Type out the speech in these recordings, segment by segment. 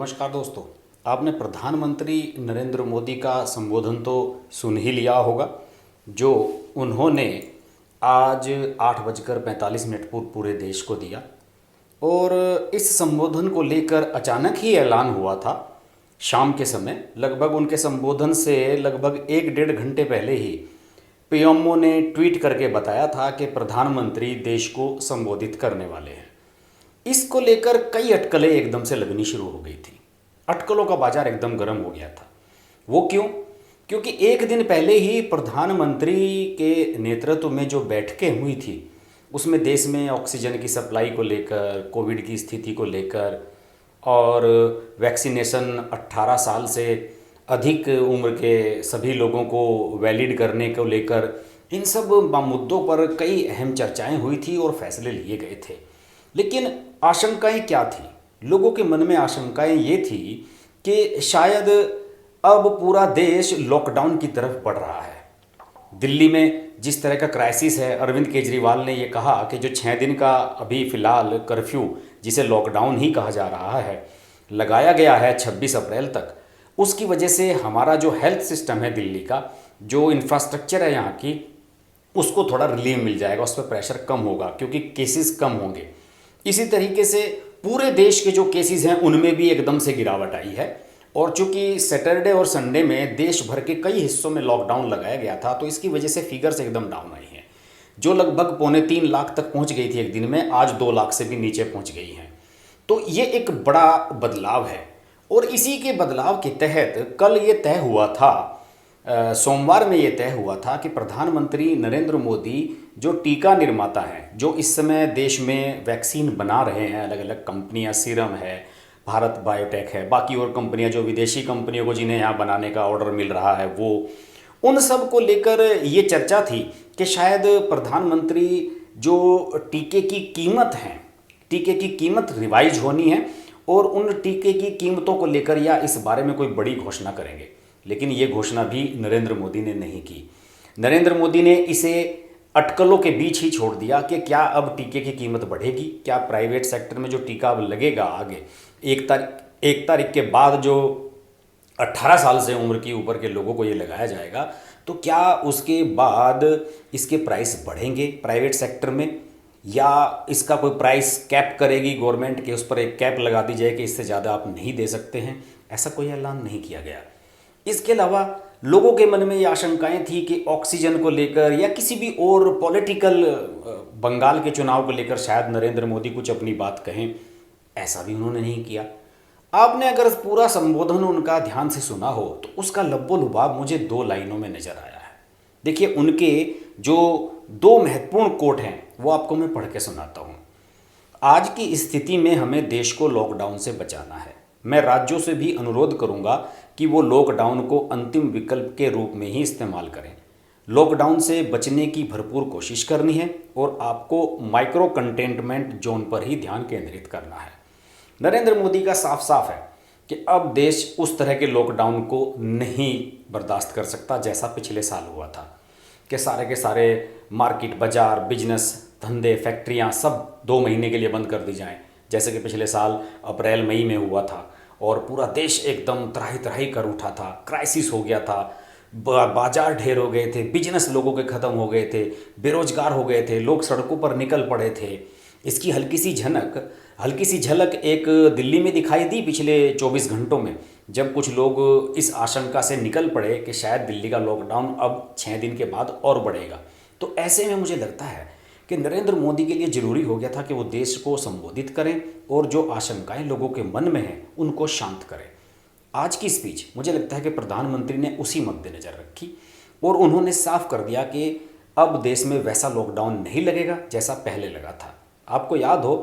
नमस्कार दोस्तों। आपने प्रधानमंत्री नरेंद्र मोदी का संबोधन तो सुन ही लिया होगा, जो उन्होंने आज 8:45 पर पूरे देश को दिया। और इस संबोधन को लेकर अचानक ही ऐलान हुआ था शाम के समय। लगभग उनके संबोधन से लगभग 1-1.5 घंटे पहले ही पीएमओ ने ट्वीट करके बताया था कि प्रधानमंत्री देश को संबोधित करने वाले हैं। इसको लेकर कई अटकलें एकदम से लगनी शुरू हो गई थी। अटकलों का बाजार एकदम गर्म हो गया था। वो क्यों? क्योंकि एक दिन पहले ही प्रधानमंत्री के नेतृत्व में जो बैठकें हुई थी, उसमें देश में ऑक्सीजन की सप्लाई को लेकर, कोविड की स्थिति को लेकर और वैक्सीनेशन 18 साल से अधिक उम्र के सभी लोगों को वैलिड करने को लेकर, इन सब मुद्दों पर कई अहम चर्चाएं हुई थी और फैसले लिए गए थे। लेकिन आशंकाएं क्या थी? लोगों के मन में आशंकाएं ये थी कि शायद अब पूरा देश लॉकडाउन की तरफ बढ़ रहा है। दिल्ली में जिस तरह का क्राइसिस है, अरविंद केजरीवाल ने ये कहा कि जो 6 दिन का अभी फ़िलहाल कर्फ्यू, जिसे लॉकडाउन ही कहा जा रहा है, लगाया गया है 26 अप्रैल तक, उसकी वजह से हमारा जो हेल्थ सिस्टम है दिल्ली का, जो इंफ्रास्ट्रक्चर है यहाँ की, उसको थोड़ा रिलीफ मिल जाएगा, उस पर प्रेशर कम होगा क्योंकि केसेस कम होंगे। इसी तरीके से पूरे देश के जो केसेस हैं उनमें भी एकदम से गिरावट आई है। और चूंकि सैटरडे और संडे में देश भर के कई हिस्सों में लॉकडाउन लगाया गया था, तो इसकी वजह से फिगर्स एकदम डाउन आई हैं, जो लगभग 2.25 लाख तक पहुंच गई थी एक दिन में, आज 2 लाख से भी नीचे पहुंच गई हैं। तो ये एक बड़ा बदलाव है। और इसी के बदलाव के तहत कल ये तय हुआ था, सोमवार में ये तय हुआ था कि प्रधानमंत्री नरेंद्र मोदी जो टीका निर्माता हैं, जो इस समय देश में वैक्सीन बना रहे हैं, अलग अलग कंपनियां, सीरम है, भारत बायोटेक है, बाकी और कंपनियां जो विदेशी कंपनियों को जिन्हें यहाँ बनाने का ऑर्डर मिल रहा है, वो उन सब को लेकर ये चर्चा थी कि शायद प्रधानमंत्री जो टीके की कीमत है, टीके की कीमत रिवाइज होनी है और उन टीके की कीमतों को लेकर या इस बारे में कोई बड़ी घोषणा करेंगे। लेकिन ये घोषणा भी नरेंद्र मोदी ने नहीं की। नरेंद्र मोदी ने इसे अटकलों के बीच ही छोड़ दिया कि क्या अब टीके की कीमत बढ़ेगी, क्या प्राइवेट सेक्टर में जो टीका अब लगेगा आगे 1 तारीख के बाद, जो 18 साल से उम्र की ऊपर के लोगों को ये लगाया जाएगा, तो क्या उसके बाद इसके प्राइस बढ़ेंगे प्राइवेट सेक्टर में, या इसका कोई प्राइस कैप करेगी गवर्नमेंट, के उस पर एक कैप लगा दी जाए कि इससे ज़्यादा आप नहीं दे सकते हैं। ऐसा कोई ऐलान नहीं किया गया। इसके अलावा लोगों के मन में ये आशंकाएं थी कि ऑक्सीजन को लेकर या किसी भी और पॉलिटिकल, बंगाल के चुनाव को लेकर शायद नरेंद्र मोदी कुछ अपनी बात कहें। ऐसा भी उन्होंने नहीं किया। आपने अगर पूरा संबोधन उनका ध्यान से सुना हो तो उसका लब्बो लुभाव मुझे 2 लाइनों में नजर आया है। देखिए, उनके जो 2 महत्वपूर्ण कोट हैं वो आपको मैं पढ़ के सुनाता हूँ। आज की स्थिति में हमें देश को लॉकडाउन से बचाना है। मैं राज्यों से भी अनुरोध करूंगा कि वो लॉकडाउन को अंतिम विकल्प के रूप में ही इस्तेमाल करें। लॉकडाउन से बचने की भरपूर कोशिश करनी है और आपको माइक्रो कंटेनमेंट जोन पर ही ध्यान केंद्रित करना है। नरेंद्र मोदी का साफ साफ है कि अब देश उस तरह के लॉकडाउन को नहीं बर्दाश्त कर सकता जैसा पिछले साल हुआ था, कि सारे के सारे मार्केट, बाजार, बिजनेस, धंधे, फैक्ट्रियां सब 2 महीने के लिए बंद कर दी जाएं, जैसे कि पिछले साल अप्रैल मई में हुआ था। और पूरा देश एकदम त्राही त्राही कर उठा था, क्राइसिस हो गया था, बाजार ढेर हो गए थे, बिजनेस लोगों के ख़त्म हो गए थे, बेरोजगार हो गए थे, लोग सड़कों पर निकल पड़े थे। इसकी हल्की सी झलक एक दिल्ली में दिखाई दी पिछले 24 घंटों में, जब कुछ लोग इस आशंका से निकल पड़े कि शायद दिल्ली का लॉकडाउन अब 6 दिन के बाद और बढ़ेगा। तो ऐसे में मुझे लगता है कि नरेंद्र मोदी के लिए ज़रूरी हो गया था कि वो देश को संबोधित करें और जो आशंकाएं लोगों के मन में हैं उनको शांत करें। आज की स्पीच मुझे लगता है कि प्रधानमंत्री ने उसी मद्देनज़र रखी और उन्होंने साफ कर दिया कि अब देश में वैसा लॉकडाउन नहीं लगेगा जैसा पहले लगा था। आपको याद हो,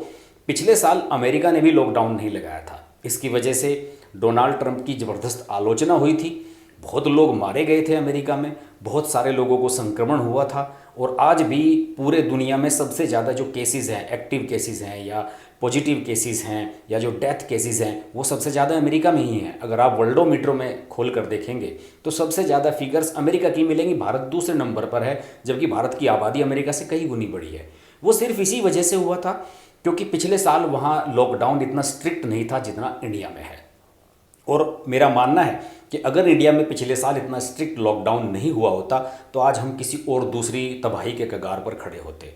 पिछले साल अमेरिका ने भी लॉकडाउन नहीं लगाया था। इसकी वजह से डोनाल्ड ट्रंप की ज़बरदस्त आलोचना हुई थी, बहुत लोग मारे गए थे अमेरिका में, बहुत सारे लोगों को संक्रमण हुआ था। और आज भी पूरे दुनिया में सबसे ज़्यादा जो केसेस हैं, एक्टिव केसेस हैं या पॉजिटिव केसेस हैं या जो डेथ केसेस हैं, वो सबसे ज़्यादा अमेरिका में ही हैं। अगर आप वर्ल्डोमीटर में खोल कर देखेंगे तो सबसे ज़्यादा फिगर्स अमेरिका की मिलेंगी। भारत दूसरे नंबर पर है, जबकि भारत की आबादी अमेरिका से कई गुनी बड़ी है। वो सिर्फ इसी वजह से हुआ था क्योंकि पिछले साल वहाँ लॉकडाउन इतना स्ट्रिक्ट नहीं था जितना इंडिया में है। और मेरा मानना है कि अगर इंडिया में पिछले साल इतना स्ट्रिक्ट लॉकडाउन नहीं हुआ होता तो आज हम किसी और दूसरी तबाही के कगार पर खड़े होते।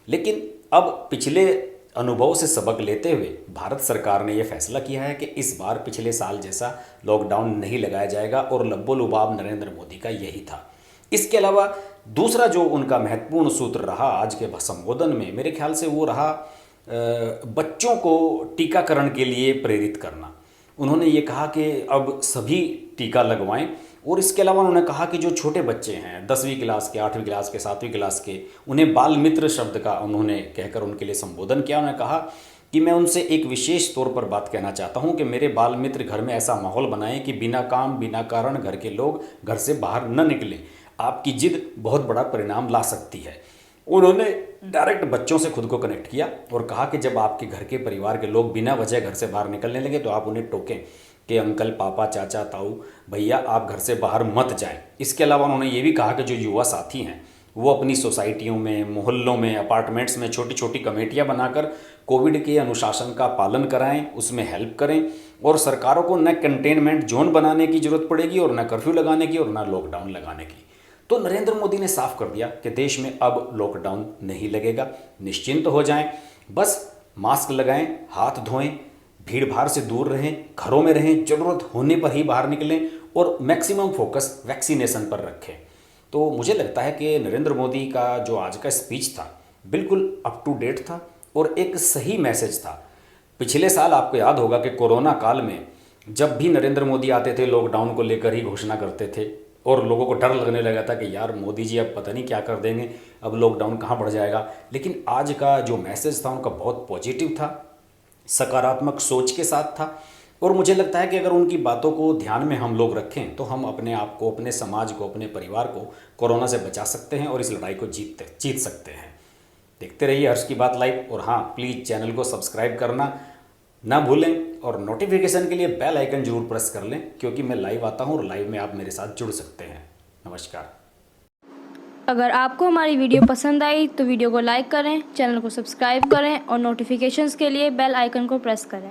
लेकिन अब पिछले अनुभव से सबक लेते हुए भारत सरकार ने यह फैसला किया है कि इस बार पिछले साल जैसा लॉकडाउन नहीं लगाया जाएगा और लब्बो-लुबाब नरेंद्र मोदी का यही था। इसके अलावा दूसरा जो उनका महत्वपूर्ण सूत्र रहा आज के संबोधन में, मेरे ख्याल से वो रहा बच्चों को टीकाकरण के लिए प्रेरित करना। उन्होंने ये कहा कि अब सभी टीका लगवाएं और इसके अलावा उन्होंने कहा कि जो छोटे बच्चे हैं 10वीं क्लास के, 8वीं क्लास के, 7वीं क्लास के, उन्हें बाल मित्र शब्द का उन्होंने कहकर उनके लिए संबोधन किया। उन्होंने कहा कि मैं उनसे एक विशेष तौर पर बात कहना चाहता हूं कि मेरे बाल मित्र घर में ऐसा माहौल बनाएं कि बिना काम बिना कारण घर के लोग घर से बाहर न निकलें। आपकी जिद बहुत बड़ा परिणाम ला सकती है। उन्होंने डायरेक्ट बच्चों से खुद को कनेक्ट किया और कहा कि जब आपके घर के परिवार के लोग बिना वजह घर से बाहर निकलने लगे तो आप उन्हें टोकें कि अंकल, पापा, चाचा, ताऊ, भैया आप घर से बाहर मत जाएं। इसके अलावा उन्होंने ये भी कहा कि जो युवा साथी हैं वो अपनी सोसाइटियों में, मोहल्लों में, अपार्टमेंट्स में छोटी छोटी कमेटियां बनाकर कोविड के अनुशासन का पालन कराएं, उसमें हेल्प करें और सरकारों को न कंटेनमेंट जोन बनाने की जरूरत पड़ेगी और न कर्फ्यू लगाने की और न लॉकडाउन लगाने की। तो नरेंद्र मोदी ने साफ कर दिया कि देश में अब लॉकडाउन नहीं लगेगा, निश्चिंत हो जाएं, बस मास्क लगाएं, हाथ धोएं, भीड़ भाड़ से दूर रहें, घरों में रहें, ज़रूरत होने पर ही बाहर निकलें और मैक्सिमम फोकस वैक्सीनेशन पर रखें। तो मुझे लगता है कि नरेंद्र मोदी का जो आज का स्पीच था बिल्कुल अप टू डेट था और एक सही मैसेज था। पिछले साल आपको याद होगा कि कोरोना काल में जब भी नरेंद्र मोदी आते थे लॉकडाउन को लेकर ही घोषणा करते थे और लोगों को डर लगने लगा था कि यार मोदी जी अब पता नहीं क्या कर देंगे, अब लॉकडाउन कहाँ बढ़ जाएगा। लेकिन आज का जो मैसेज था उनका बहुत पॉजिटिव था, सकारात्मक सोच के साथ था और मुझे लगता है कि अगर उनकी बातों को ध्यान में हम लोग रखें तो हम अपने आप को, अपने समाज को, अपने परिवार को कोरोना से बचा सकते हैं और इस लड़ाई को जीत सकते हैं। देखते रहिए हर्ष की बात लाइव और हाँ, प्लीज़ चैनल को सब्सक्राइब करना ना भूलें और नोटिफिकेशन के लिए बेल आइकन जरूर प्रेस कर लें क्योंकि मैं लाइव आता हूँ और लाइव में आप मेरे साथ जुड़ सकते हैं। नमस्कार। अगर आपको हमारी वीडियो पसंद आई तो वीडियो को लाइक करें, चैनल को सब्सक्राइब करें और नोटिफिकेशंस के लिए बेल आइकन को प्रेस करें।